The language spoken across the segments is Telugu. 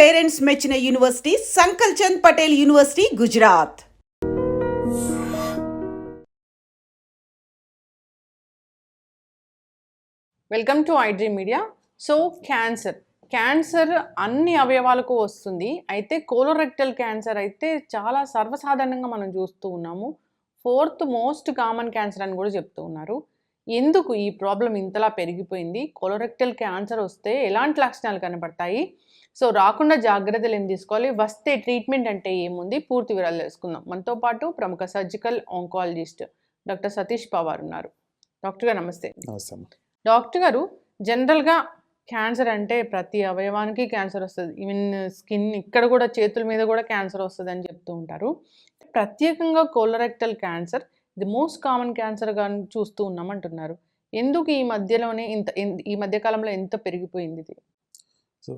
పేరెంట్స్ మెచ్చిన university Sankalchand Patel university Gujarat. Welcome to iDream Media. So cancer అన్ని అవయవాలకు వస్తుంది. అయితే కోలోరెక్టల్ క్యాన్సర్ అయితే చాలా సర్వసాధారణంగా మనం చూస్తూ ఉన్నాము. 4th మోస్ట్ కామన్ క్యాన్సర్ అని కూడా చెప్తూ ఉన్నారు. ఎందుకు ఈ ప్రాబ్లం ఇంతలా పెరిగిపోయింది? కోలోరెక్టల్ క్యాన్సర్ వస్తే ఎలాంటి లక్షణాలు కనపడతాయి? సో రాకుండా జాగ్రత్తలు ఏం తీసుకోవాలి? వస్తే ట్రీట్మెంట్ అంటే ఏముంది? పూర్తి వివరాలు తెలుసుకుందాం. మనతో పాటు ప్రముఖ surgical oncologist doctor Satish Pawar ఉన్నారు. డాక్టర్ గారు నమస్తే. డాక్టర్ గారు, జనరల్గా క్యాన్సర్ అంటే ప్రతి అవయవానికి క్యాన్సర్ వస్తుంది. ఈవెన్ స్కిన్ ఇక్కడ కూడా చేతుల మీద కూడా క్యాన్సర్ వస్తుంది అని చెప్తూ ఉంటారు. ప్రత్యేకంగా కోలోరెక్టల్ క్యాన్సర్ ఇది మోస్ట్ కామన్ క్యాన్సర్గా చూస్తూ ఉన్నామంటున్నారు. ఎందుకు ఈ మధ్యలోనే ఈ మధ్యకాలంలో ఎంత పెరిగిపోయింది ఇది? సో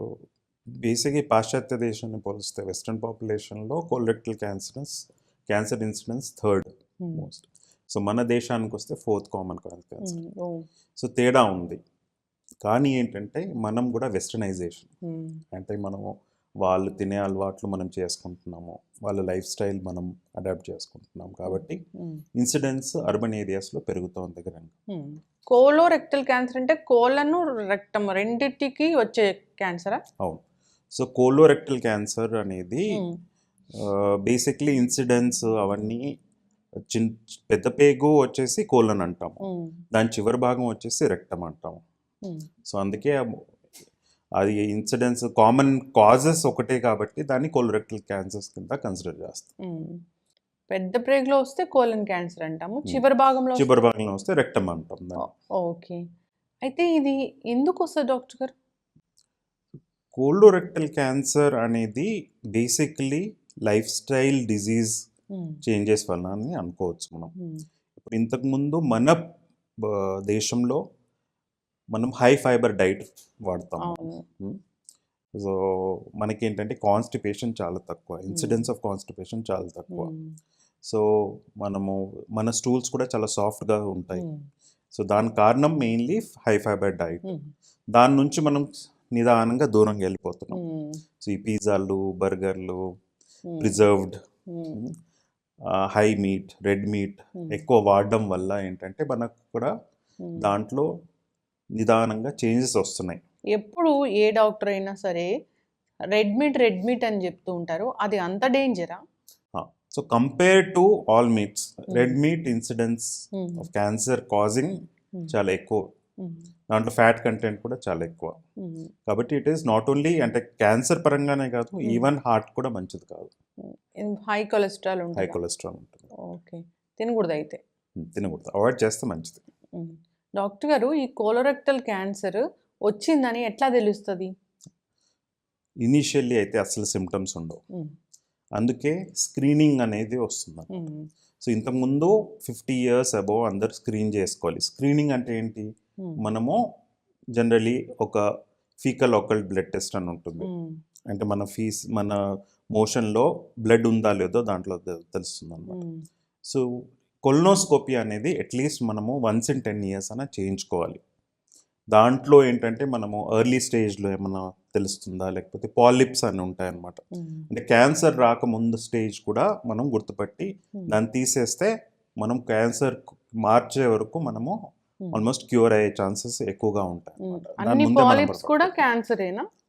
బేసిక్గా పాశ్చాత్య దేశాన్ని పోలిస్తే వెస్ట్రన్ పాపులేషన్లో colorectal cancer incidence 3rd most. So మన దేశానికి వస్తే 4th కామన్ క్యాన్సర్. సో తేడా ఉంది. కానీ ఏంటంటే మనం కూడా వెస్టర్నైజేషన్, అంటే మనము వాళ్ళు తినే అలవాట్లు మనం చేసుకుంటున్నాము, వాళ్ళ లైఫ్ స్టైల్ మనం అడాప్ట్ చేసుకుంటున్నాం కాబట్టి ఇన్సిడెన్స్ అర్బన్ ఏరియాస్లో పెరుగుతోంది దగ్గరంగా. కోలోరెక్టల్ క్యాన్సర్ అంటే కోలను రెక్టమ్ రెండింటికి వచ్చే క్యాన్సరా? అవును. సో కోలోరెక్టల్ క్యాన్సర్ అనేది బేసిక్లీ ఇన్సిడెన్స్ అవన్నీ పెద్ద పేగు వచ్చేసి కోలన్ అంటాము, దాని చివరి భాగం వచ్చేసి రెక్టమ్ అంటాము. సో అందుకే అది ఇన్సిడెన్స్ కామన్ కాజెస్ ఒకటే కాబట్టి దాన్ని కోలోరెక్టల్ క్యాన్సర్స్ కింద కన్సిడర్ చేస్తాం. పెద్ద ప్రేగులో వస్తే కోలన్ క్యాన్సర్ అంటాము, చివరి భాగంలో వస్తే రెక్టమ్ అంటాం. ఓకే. అయితే ఇది ఎందుకు వస్తుంది డాక్టర్ గారు? కోలోరెక్టల్ క్యాన్సర్ అనేది basically life style disease changes వల్ల అని అనుకోవచ్చు మనం. ఇప్పుడు ఇంతకుముందు మన దేశంలో మనం హై ఫైబర్ డైట్ వాడతాం. సో మనకేంటంటే కాన్స్టిపేషన్ చాలా తక్కువ, ఇన్సిడెన్స్ ఆఫ్ కాన్స్టిపేషన్ చాలా తక్కువ. సో మన స్టూల్స్ కూడా చాలా సాఫ్ట్గా ఉంటాయి. సో దానికి కారణం మెయిన్లీ హై ఫైబర్ డైట్. దాని నుంచి మనం నిదానంగా దూరంగా వెళ్ళిపోతున్నాం. సో ఈ పిజ్జాలు, బర్గర్లు, preserved, high meet, red meat ఎక్కువ వాడడం వల్ల ఏంటంటే మనకు కూడా దాంట్లో నిదానంగా చేంజెస్ వస్తున్నాయి. ఎప్పుడు ఏ డాక్టర్ అయినా సరే రెడ్ మీట్ అని చెప్తూ ఉంటారు, అది అంత డేంజరా? So compare to all meats, red meat incidence of cancer causing చాలా ఎక్కువ. దాంట్లో ఫ్యాట్ కంటెంట్ కూడా చాలా ఎక్కువ. కాబట్టి ఇట్ ఈస్ నాట్ ఓన్లీ అంటే క్యాన్సర్ పరంగానే కాదు, ఈవెన్ హార్ట్ కూడా మంచిది కాదు. హై కొలెస్ట్రాల్ ఉంటుంది. ఓకే, తినకూడదు. అయితే తినకూడదు, అవాయిడ్ చేస్తే మంచిది. డాక్టర్ గారు, ఈ కోలోరెక్టల్ క్యాన్సర్ వచ్చిందని ఎట్లా తెలుస్తుంది? ఇనీషియల్లీ అయితే అసలు సిమ్టమ్స్ ఉండవు, అందుకే స్క్రీనింగ్ అనేది వస్తుంది. సో ఇంతకుముందు 50 years అబోవ్ అందరు స్క్రీన్ చేసుకోవాలి. స్క్రీనింగ్ అంటే ఏంటి? మనము జనరలీ ఒక ఫీకల్ ఆకల్ట్ బ్లడ్ టెస్ట్ అని ఉంటుంది. అంటే మన మోషన్లో బ్లడ్ ఉందా లేదో దాంట్లో తెలుస్తుంది అన్నమాట. సో కొలనోస్కోపీ అనేది అట్లీస్ట్ మనము once in 10 years అన్న చేయించుకోవాలి. దాంట్లో ఏంటంటే మనము ఎర్లీ స్టేజ్లో ఏమైనా తెలుస్తుందా, లేకపోతే పాలిప్స్ అని ఉంటాయన్నమాట. అంటే క్యాన్సర్ రాకముందు స్టేజ్ కూడా మనం గుర్తుపట్టి దాన్ని తీసేస్తే మనం క్యాన్సర్ మార్చే వరకు మనము ఆల్మోస్ట్ క్యూర్ అయ్యే ఛాన్సెస్ ఎక్కువగా ఉంటాయి.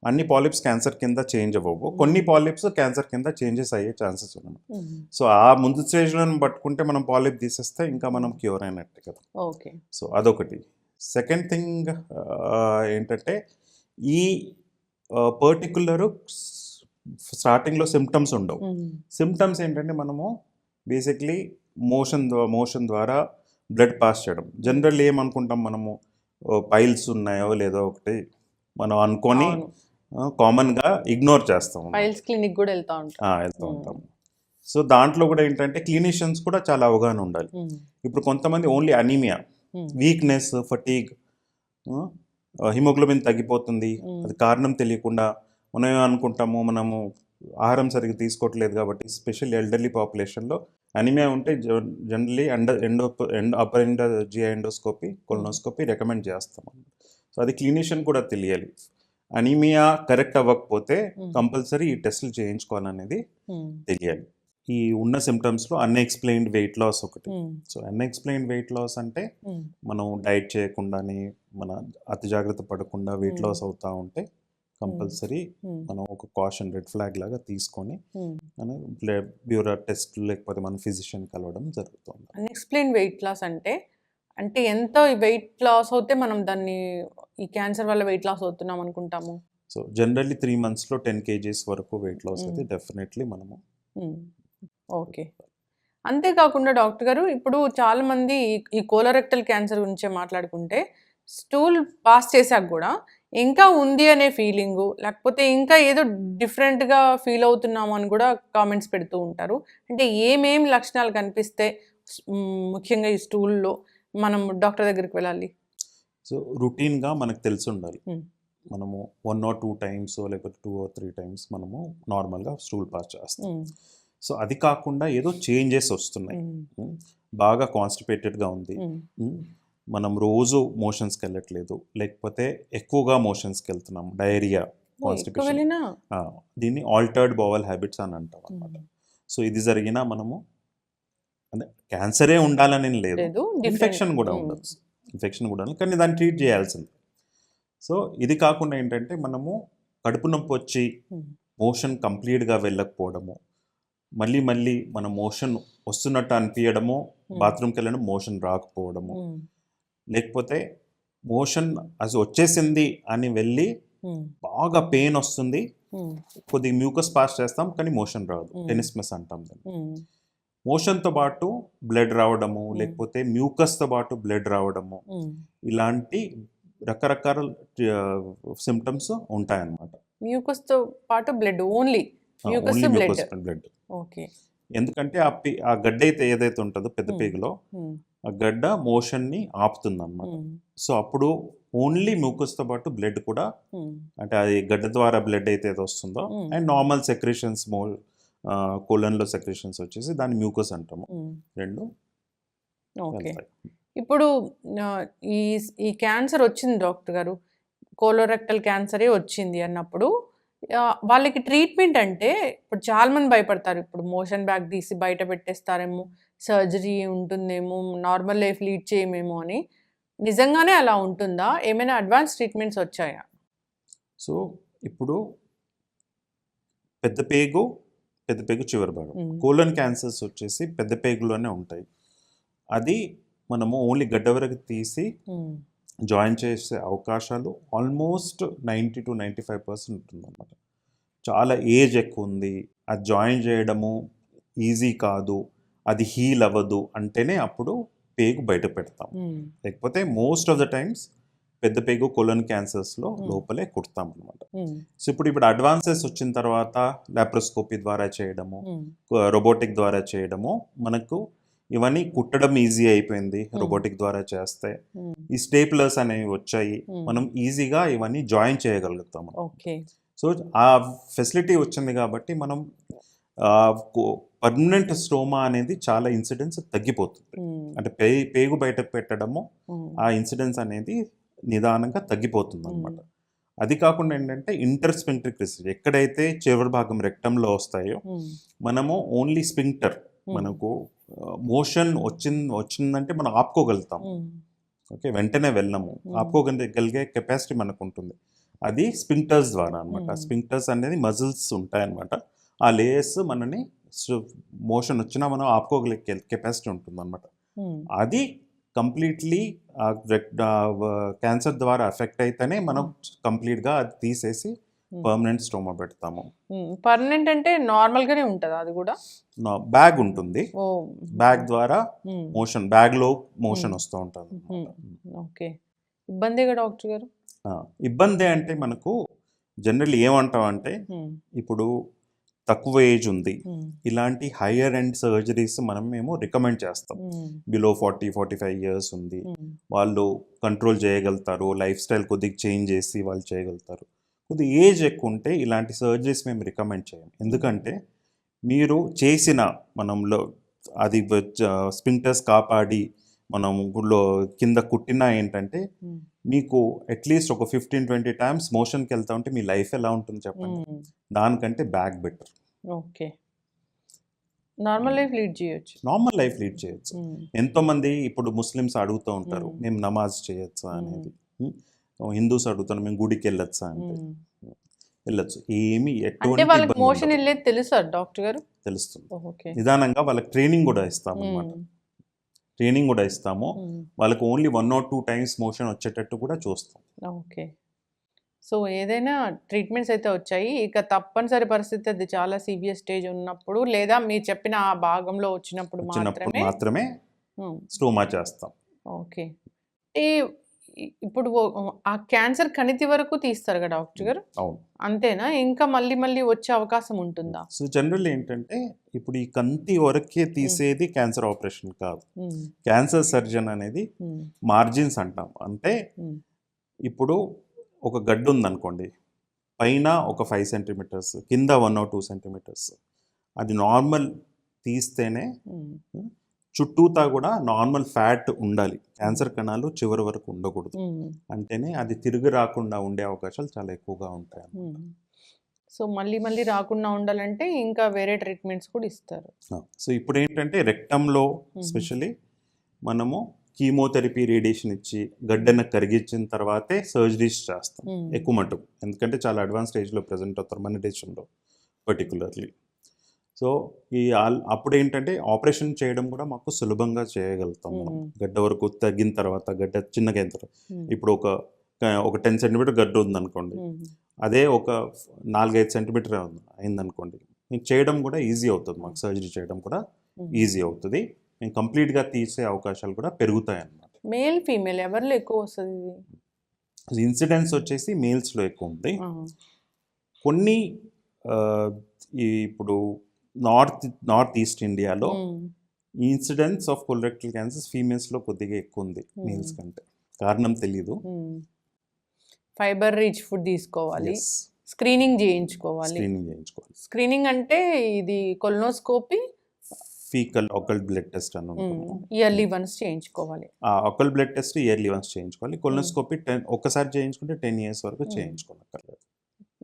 అన్ని పాలిప్స్ క్యాన్సర్ కింద చేంజ్ అవ్వవు, కొన్ని పాలిప్స్ క్యాన్సర్ కింద చేంజెస్ అయ్యే ఛాన్సెస్ ఉన్నాయి. సో ఆ ముందు స్టేజ్లో పట్టుకుంటే మనం పాలిప్ తీసేస్తే ఇంకా మనం క్యూర్ అయినట్టే కదా. ఓకే. సో అదొకటి. సెకండ్ థింగ్ ఏంటంటే ఈ పర్టికులర్ స్టార్టింగ్లో సిమ్టమ్స్ ఉండవు. సిమ్టమ్స్ ఏంటంటే మనము బేసిక్లీ మోషన్ ద్వారా బ్లడ్ పాస్ చేయడం. జనరల్ ఏమనుకుంటాం మనము, పైల్స్ ఉన్నాయో లేదో ఒకటి మనం అనుకొని కామన్గా ఇగ్నోర్ చేస్తాం. పైల్స్ క్లినిక్ కూడా వెళ్తూ ఉంటాం. సో దాంట్లో కూడా ఏంటంటే క్లినిషియన్స్ కూడా చాలా అవగాహన ఉండాలి. ఇప్పుడు కొంతమంది only anaemia, weakness, fatigue, haemoglobin తగ్గిపోతుంది, అది కారణం తెలియకుండా మనం ఏమనుకుంటాము, మనము ఆహారం సరిగ్గా తీసుకోవట్లేదు కాబట్టి. స్పెషల్ ఎల్డర్లీ పాపులేషన్లో అనీమియా ఉంటే generally upper GI endoscopy, colonoscopy recommend చేస్తాం. సో అది క్లినిషియన్ కూడా తెలియాలి. అనీమియా కరెక్ట్ అవ్వకపోతే Mm. కంపల్సరీ ఈ టెస్టులు చేయించుకోవాలనేది Mm. తెలియాలి. ఈ ఉన్న సిమ్టమ్స్లో అన్ఎక్స్ప్లెయిన్డ్ వెయిట్ లాస్ ఒకటి. Mm. So unexplained weight loss అంటే Mm. మనం డైట్ చేయకుండానే మన అతి జాగ్రత్త పడకుండా వెయిట్ Mm. లాస్ అవుతూ ఉంటే కంపల్సరీ Mm. మనం ఒక కాషన్ రెడ్ ఫ్లాగ్ లాగా తీసుకొని Mm. మనం బ్యూరా టెస్ట్ లేకపోతే మన ఫిజిషియన్ కలవడం జరుగుతుంది. అన్ఎక్స్ప్లెయిన్ వెయిట్ లాస్ అంటే అంటే ఎంత వెయిట్ లాస్ అవుతే మనం దాన్ని ఈ క్యాన్సర్ వల్ల వెయిట్ లాస్ అవుతున్నాం అనుకుంటాము? సో జనరల్లీ 3 monthsలో 10 kgs వరకు వెయిట్ లాస్ Mm. అయితే డెఫినెట్లీ మనము ఓకే. అంతేకాకుండా డాక్టర్ గారు ఇప్పుడు చాలామంది ఈ కోలోరెక్టల్ క్యాన్సర్ గురించే మాట్లాడుకుంటే స్టూల్ పాస్ చేశాక కూడా ఇంకా ఉంది అనే ఫీలింగు, లేకపోతే ఇంకా ఏదో డిఫరెంట్గా ఫీల్ అవుతున్నాము అని కూడా కామెంట్స్ పెడుతూ ఉంటారు. అంటే ఏమేమి లక్షణాలు కనిపిస్తే ముఖ్యంగా ఈ స్టూల్లో మనం డాక్టర్ దగ్గరికి వెళ్ళాలి? సో రొటీన్గా మనకు తెలిసి ఉండాలి. Mm. మనము 1 or 2 times లేకపోతే 2 or 3 times మనము నార్మల్గా స్టూల్ పాస్ చేస్తాం. సో అది కాకుండా ఏదో చేంజెస్ వస్తున్నాయి. బాగా కాన్స్టిపేటెడ్గా ఉంది, మనం రోజు మోషన్స్కి వెళ్ళట్లేదు, లేకపోతే ఎక్కువగా మోషన్స్కి వెళ్తున్నాం, డయేరియా, కాన్స్టిపేషన్, దీన్ని ఆల్టర్డ్ బౌవల్ హ్యాబిట్స్ అని అంటాం అన్నమాట. సో ఇది జరిగినా మనము అంటే క్యాన్సరే ఉండాలని లేదు, ఇన్ఫెక్షన్ కూడా ఉండదు, ఇన్ఫెక్షన్ కూడా కానీ దాన్ని ట్రీట్ చేయాల్సింది. సో ఇది కాకుండా ఏంటంటే మనము కడుపు నొప్పి వచ్చి మోషన్ కంప్లీట్గా వెళ్ళకపోవడము, మళ్ళీ మళ్ళీ మన మోషన్ వస్తున్నట్టు అనిపించడము, బాత్రూమ్కి వెళ్ళడం మోషన్ రాకపోవడము, లేకపోతే మోషన్ అది వచ్చేసింది అని వెళ్ళి బాగా పెయిన్ వస్తుంది, కొద్దిగా మ్యూకస్ పాస్ చేస్తాం కానీ మోషన్ రాదు, టెనిస్మస్ అంటాం దాన్ని. మోషన్తో పాటు బ్లడ్ రావడము, లేకపోతే మ్యూకస్తో పాటు బ్లడ్ రావడము, ఇలాంటి రకరకాల సిమ్టమ్స్ ఉంటాయన్నమాట. మ్యూకస్తో పాటు బ్లడ్, ఓన్లీ బ్లడ్. ఓకే. ఎందుకంటే ఆ గడ్డ అయితే ఏదైతే ఉంటుందో పెద్ద పేగులో ఆ గడ్డ మోషన్ని ఆపుతుంది అన్నమాట. సో అప్పుడు ఓన్లీ మ్యూకస్తో పాటు బ్లడ్ కూడా, అంటే అది గడ్డ ద్వారా బ్లడ్ అయితే ఏదో వస్తుందో అండ్ నార్మల్ సెక్రేషన్స్, కోలన్లో సెక్రేషన్స్ వచ్చేసి దాన్ని మ్యూకస్ అంటాము, రెండు. ఓకే. ఇప్పుడు ఈ క్యాన్సర్ వచ్చింది డాక్టర్ గారు, కోలోరెక్టల్ క్యాన్సరే వచ్చింది అన్నప్పుడు వాళ్ళకి ట్రీట్మెంట్ అంటే ఇప్పుడు చాలామంది భయపడతారు, ఇప్పుడు మోషన్ బ్యాగ్ తీసి బయట పెట్టేస్తారేమో, సర్జరీ ఉంటుందేమో, నార్మల్ లైఫ్ లీడ్ చేయమేమో అని. నిజంగానే అలా ఉంటుందా? ఏమైనా అడ్వాన్స్ ట్రీట్మెంట్స్ వచ్చాయా? సో ఇప్పుడు పెద్ద పేగు చివరి భాగం, కోలన్ క్యాన్సర్స్ వచ్చేసి పెద్ద పేగులోనే ఉంటాయి. అది మనము ఓన్లీ గడ్డ వరకు తీసి జాయిన్ చేసే అవకాశాలు ఆల్మోస్ట్ 90 to 95% ఉంటుందన్నమాట. చాలా ఏజ్ ఎక్కువ ఉంది, అది జాయిన్ చేయడము ఈజీ కాదు, అది హీల్ అవ్వదు అంటేనే అప్పుడు పేగు బయట పెడతాం, లేకపోతే మోస్ట్ ఆఫ్ ద టైమ్స్ పెద్ద పేగు కోలన్ క్యాన్సర్స్లో లోపలే కుడతాం అనమాట. సో ఇప్పుడు అడ్వాన్సెస్ వచ్చిన తర్వాత లాప్రోస్కోపీ ద్వారా చేయడము, రోబోటిక్ ద్వారా చేయడము, మనకు ఇవన్నీ కుట్టడం ఈజీ అయిపోయింది రోబోటిక్ ద్వారా చేస్తే. ఈ స్టేప్లర్స్ అనేవి వచ్చాయి, మనం ఈజీగా ఇవన్నీ జాయిన్ చేయగలుగుతాము. సో ఆ ఫెసిలిటీ వచ్చింది కాబట్టి మనం పర్మనెంట్ స్టోమా అనేది చాలా ఇన్సిడెన్స్ తగ్గిపోతుంది. అంటే పేగు బయట పెట్టడము ఆ ఇన్సిడెన్స్ అనేది నిదానంగా తగ్గిపోతుంది అనమాట. అది కాకుండా ఏంటంటే ఇంటర్స్పింక్టరిక్ రిసెస్, ఎక్కడైతే చివరి భాగం రెక్టంలో వస్తాయో మనము ఓన్లీ స్పింక్టర్, మనకు మోషన్ వచ్చిందంటే మనం ఆపుకోగలుగుతాం, ఓకే, వెంటనే వెళ్ళము, ఆపుకోగలిగే కెపాసిటీ మనకు ఉంటుంది. అది స్పింక్టర్స్ ద్వారా అనమాట. స్పింక్టర్స్ అనేది మజిల్స్ ఉంటాయన్నమాట, ఆ లేయర్స్ మనని మోషన్ వచ్చినా మనం ఆపుకోగలిగే కెపాసిటీ ఉంటుంది అనమాట. అది కంప్లీట్లీ క్యాన్సర్ ద్వారా ఎఫెక్ట్ అయితేనే మనం కంప్లీట్గా అది తీసేసి పర్మనెంట్ స్టోమా పెడతాము. పర్మనెంట్ అంటే నార్మల్గానే ఉంటుంది, అది కూడా బ్యాగ్ ఉంటుంది, బ్యాగ్ ద్వారా మోషన్, బ్యాగ్లో మోషన్ వస్తూ ఉంటుంది. ఓకే. ఇబ్బందిగా డాక్టర్ గారు? ఇబ్బంది అంటే మనకు జనరల్ ఏమంటాం అంటే ఇప్పుడు తక్కువ ఏజ్ ఉంది, ఇలాంటి హయ్యర్ ఎండ్ సర్జరీస్ మేము రికమెండ్ చేస్తాం. బిలో 40-45 years ఉంది, వాళ్ళు కంట్రోల్ చేయగలుగుతారు, లైఫ్ స్టైల్ కొద్దిగా చేంజ్ చేసి వాళ్ళు చేయగలుగుతారు. కొద్దిగా ఏజ్ ఎక్కువ ఉంటే ఇలాంటి సర్జరీస్ మేము రికమెండ్ చేయం. ఎందుకంటే మీరు చేసిన మనంలో అది స్పింక్టర్స్ కాపాడి మనం గుళ్ళో కింద కుట్టినా ఏంటంటే మీకు అట్లీస్ట్ ఒక 15-20 టైమ్స్ మోషన్కి వెళ్తా ఉంటే మీ లైఫ్ ఎలా ఉంటుంది చెప్పండి. దానికంటే back better. Okay, normal life lead చేయొచ్చు. నార్మల్ లైఫ్ లీడ్ చేయొచ్చు. ఎంతోమంది ఇప్పుడు ముస్లిమ్స్ అడుగుతూ ఉంటారు మేము నమాజ్ చేయొచ్చా అనేది. హిందూస్ అడుగుతారు మేము గుడికి వెళ్ళొచ్చా అంటే వెళ్ళొచ్చు. ఏమి అంటే ఎటువంటి వాళ్ళకి ఇబ్బంది మోషన్ ఉండదు. వెళ్ళేది తెలుసా డాక్టర్ గారు? తెలుస్తుంది. ఓకే. నిదానంగా వాళ్ళకి ట్రైనింగ్ కూడా ఇస్తాము అనమాట. ట్రైనింగ్ కూడా ఇస్తాము. వాళ్ళకి ఓన్లీ 1 or 2 టైమ్స్ మోషన్ వచ్చేటట్టు కూడా చూస్తాం. ఓకే. సో ఏదైనా ట్రీట్మెంట్స్ అయితే వచ్చాయి. ఇక తప్పనిసరి పరిస్థితి అది చాలా సీవియర్ స్టేజ్ ఉన్నప్పుడు లేదా మీరు చెప్పిన ఆ భాగంలో వచ్చినప్పుడు మాత్రమే స్టోమా చేస్తాం. ఓకే. ఇప్పుడు ఆ క్యాన్సర్ కణితి వరకు తీస్తారు కదా డాక్టర్ గారు? అవును. అంతేనా? ఇంకా మళ్ళీ మళ్ళీ వచ్చే అవకాశం ఉంటుందా? సో జనరల్ ఏంటంటే ఇప్పుడు ఈ కంటి వరకే తీసేది క్యాన్సర్ ఆపరేషన్ కాదు. క్యాన్సర్ సర్జన్ అనేది మార్జిన్స్ అంటాం. అంటే ఇప్పుడు ఒక గడ్డు ఉందనుకోండి, పైన ఒక 5 సెంటీమీటర్స్, కింద 1 or 2 సెంటీమీటర్స్, అది నార్మల్ తీస్తేనే చుట్టూతా కూడా నార్మల్ ఫ్యాట్ ఉండాలి. క్యాన్సర్ కణాలు చివరి వరకు ఉండకూడదు. అంటేనే అది తిరిగి రాకుండా ఉండే అవకాశాలు చాలా ఎక్కువగా ఉంటాయి. సో మళ్ళీ మళ్ళీ రాకుండా ఉండాలంటే ఇంకా వేరే ట్రీట్మెంట్స్ కూడా ఇస్తారు. సో ఇప్పుడు ఏంటంటే రెక్టంలో స్పెషలీ మనము కీమోథెరపీ, రేడియేషన్ ఇచ్చి గడ్డను కరిగించిన తర్వాతే సర్జరీస్ చేస్తాం ఎక్కువ మటుకు. ఎందుకంటే చాలా అడ్వాన్స్ స్టేజ్లో ప్రజెంట్ అవుతారు మన దేశంలో పర్టికులర్లీ. సో అప్పుడు ఏంటంటే ఆపరేషన్ చేయడం కూడా మాకు సులభంగా చేయగలుగుతాం మనం. గడ్డ వరకు తగ్గిన తర్వాత, గడ్డ చిన్నగా అయిన తర్వాత, ఇప్పుడు ఒక 10 సెంటీమీటర్ గడ్డ ఉందనుకోండి, అదే ఒక 4-5 సెంటీమీటర్ అయిందనుకోండి, చేయడం కూడా ఈజీ అవుతుంది మాకు. సర్జరీ చేయడం కూడా ఈజీ అవుతుంది. మేము కంప్లీట్గా తీసే అవకాశాలు కూడా పెరుగుతాయి అన్నమాట. మేల్ ఫీమేల్ ఎవరిలో ఎక్కువ వస్తుంది? ఇన్సిడెన్స్ వచ్చేసి మేల్స్లో ఎక్కువ ఉంది. కొన్ని ఇప్పుడు నార్త్ ఈస్ట్ ఇండియాలో ఇన్సిడెన్స్ ఆఫ్ కొలరెక్టల్ క్యాన్సర్ ఫీమేల్స్లో కొద్దిగా ఎక్కువ ఉంది మేల్స్ కంటే. కారణం తెలీదు. ఫైబర్ రిచ్ ఫుడ్ తీసుకోవాలి, స్క్రీనింగ్ చేయించుకోవాలి. స్క్రీనింగ్ అంటే ఇది colonoscopy, faecal occult blood test అని ఉంటుంది. ఇయర్లీ వన్స్ చేయించుకోవాలి. Occult blood test yearly once చేయించుకోవాలి. కొలనోస్కోపీ ఒక్కసారి చేయించుకుంటే 10 years వరకు చేయించుకోనక్కర్లేదు.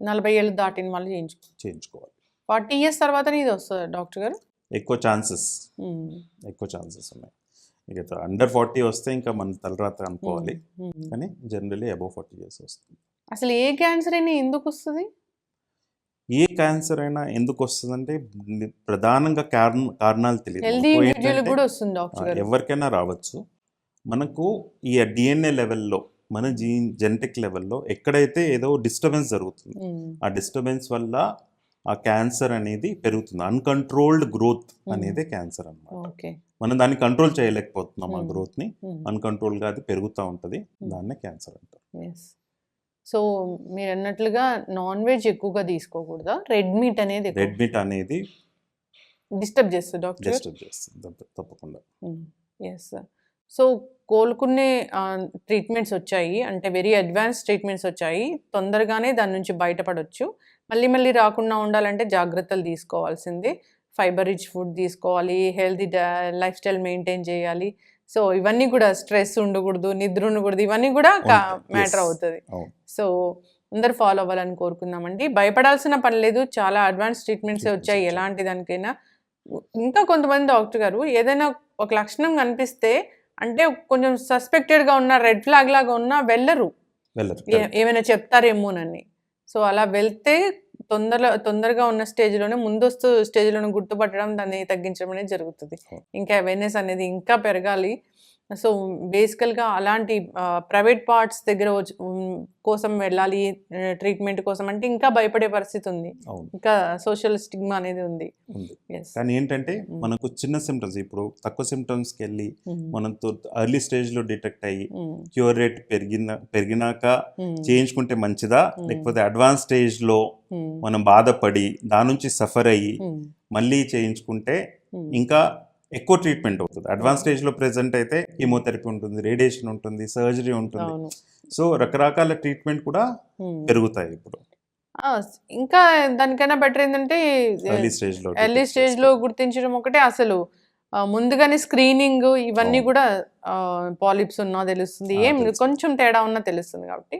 40 ఏళ్ళు దాటిన వాళ్ళు చేయించుకోవాలి. 40 years తర్వాత ఇది వస్తుంది డాక్టర్ గారు? ఎక్కువ ఛాన్సెస్ ఉన్నాయి. ఇక అండర్ 40 వస్తే ఇంకా మన తలరాత అనుకోవాలి. కానీ జనరలీ అబౌవ్ 40 years వస్తుంది. అసలు ఏ క్యాన్సర్ అయినా ఎందుకు వస్తుంది? ఏ క్యాన్సర్ అయినా ఎందుకు వస్తుందంటే ప్రధానంగా కారణాలు తెలియదు. ఎవరికైనా రావచ్చు. మనకు ఈ డిఎన్ఏ లెవెల్లో, మన జెనెటిక్ లెవెల్లో ఎక్కడైతే ఏదో డిస్టర్బెన్స్ జరుగుతుంది, ఆ డిస్టర్బెన్స్ వల్ల ఆ క్యాన్సర్ అనేది పెరుగుతుంది. అన్కంట్రోల్డ్ గ్రోత్ అనేది క్యాన్సర్ అన్నమాట. మనం దాన్ని కంట్రోల్ చేయలేకపోతున్నాం. ఆ గ్రోత్ని అన్కంట్రోల్గా అది పెరుగుతూ ఉంటుంది. దాన్నే క్యాన్సర్ అంటారు. సో మీరు అన్నట్లుగా నాన్ వెజ్ ఎక్కువగా తీసుకోకూడదా? రెడ్ మీట్ అనేది డిస్టర్బ్ చేస్తుంది డాక్టర్? డిస్టర్బ్ చేస్తుంది తప్పకుండా. ఎస్. సో కోలుకునే ట్రీట్మెంట్స్ వచ్చాయి, అంటే వెరీ అడ్వాన్స్ ట్రీట్మెంట్స్ వచ్చాయి. తొందరగానే దాని నుంచి బయటపడవచ్చు. మళ్ళీ మళ్ళీ రాకుండా ఉండాలంటే జాగ్రత్తలు తీసుకోవాల్సిందే. ఫైబర్ రిచ్ ఫుడ్ తీసుకోవాలి, హెల్తీ లైఫ్ స్టైల్ మెయింటైన్ చేయాలి. సో ఇవన్నీ కూడా స్ట్రెస్ ఉండకూడదు, నిద్ర ఉండకూడదు, ఇవన్నీ కూడా మ్యాటర్ అవుతుంది. సో అందరు ఫాలో అవ్వాలని కోరుకుందామండి. భయపడాల్సిన పని లేదు, చాలా అడ్వాన్స్ ట్రీట్మెంట్స్ వచ్చాయి ఎలాంటి దానికైనా. ఇంకా కొంతమంది డాక్టర్ గారు ఏదైనా ఒక లక్షణం కనిపిస్తే, అంటే కొంచెం సస్పెక్టెడ్గా ఉన్న, రెడ్ ఫ్లాగ్ లాగా ఉన్నా వెళ్ళరు, ఏమైనా చెప్తారేమోనని. సో అలా వెళ్తే తొందరగా ఉన్న స్టేజ్లోనే, ముందస్తు స్టేజ్లోనే గుర్తుపట్టడం, దాన్ని తగ్గించడం అనేది జరుగుతుంది. ఇంకా అవేర్నెస్ అనేది ఇంకా పెరగాలి. సో బేసికల్గా అలాంటి ప్రైవేట్ పార్ట్స్ దగ్గర కోసం వెళ్ళాలి ట్రీట్మెంట్ కోసం అంటే ఇంకా భయపడే పరిస్థితి ఉంది. ఇంకా సోషల్ స్టిగ్మా అనేది ఉంది. కానీ ఏంటంటే మనకు చిన్న సిమ్టమ్స్, ఇప్పుడు తక్కువ సిమ్టమ్స్కి వెళ్ళి మనం ఎర్లీ స్టేజ్లో డిటెక్ట్ అయ్యి క్యూర్ రేట్ పెరిగినాక చేయించుకుంటే మంచిదా, లేకపోతే అడ్వాన్స్ స్టేజ్లో మనం బాధపడి దాని నుంచి సఫర్ అయ్యి మళ్ళీ చేయించుకుంటే ఇంకా ఎక్కువ ట్రీట్మెంట్ అవుతుంది. అడ్వాన్స్ స్టేజ్లో ప్రెజెంట్ అయితే కీమోథెరపీ ఉంటుంది, రేడియేషన్ ఉంటుంది, సర్జరీ ఉంటుంది. సో రకరకాల ట్రీట్మెంట్ కూడా పెరుగుతాయి ఇప్పుడు. ఇంకా దానికైనా బెటర్ ఏంటంటే ఎర్లీ స్టేజ్లో గుర్తించడం ఒకటే. అసలు ముందుగానే స్క్రీనింగ్ ఇవన్నీ కూడా పాలిప్స్ ఉన్నా తెలుస్తుంది, ఏం కొంచెం తేడా ఉన్నా తెలుస్తుంది. కాబట్టి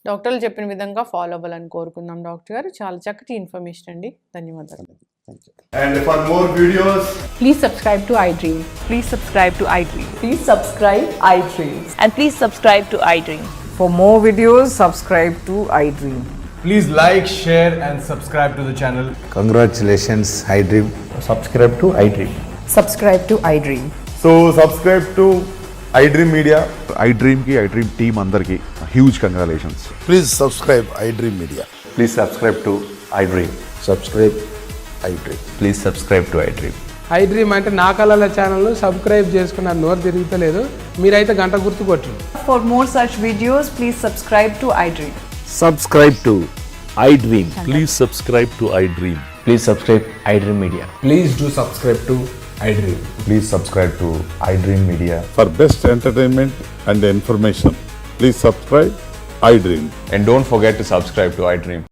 డాక్టర్లు చెప్పిన విధంగా ఫాలో అవ్వాలని కోరుకుందాం. డాక్టర్ గారు చాలా చక్కటి ఇన్ఫర్మేషన్ అండి, ధన్యవాదాలు. And for more videos, Please subscribe to iDream. Please subscribe to iDream. Please subscribe iDream. And please subscribe to iDream. For more videos, subscribe to iDream. please like, share, and subscribe to the channel. Congratulations, iDream. Subscribe to iDream. Subscribe to iDream. So subscribe to iDream Media. iDream ki iDream team andarki huge congratulations. Please subscribe iDream Media. Please subscribe to iDream. Subscribe iDream. Please subscribe to iDream. iDream అంటే నా కళల ఛానల్ను సబ్స్క్రైబ్ చేసుకున్నారు, నోరు తిరుగుతలేదు, మీరైతే గంట గుర్తు కొట్టండి. For more such videos, please subscribe to iDream. Subscribe to iDream. Please subscribe to iDream. Please subscribe iDream Media. Please do subscribe to iDream. Please subscribe to iDream Media. For best entertainment and information, please subscribe iDream. And don't forget to subscribe to iDream.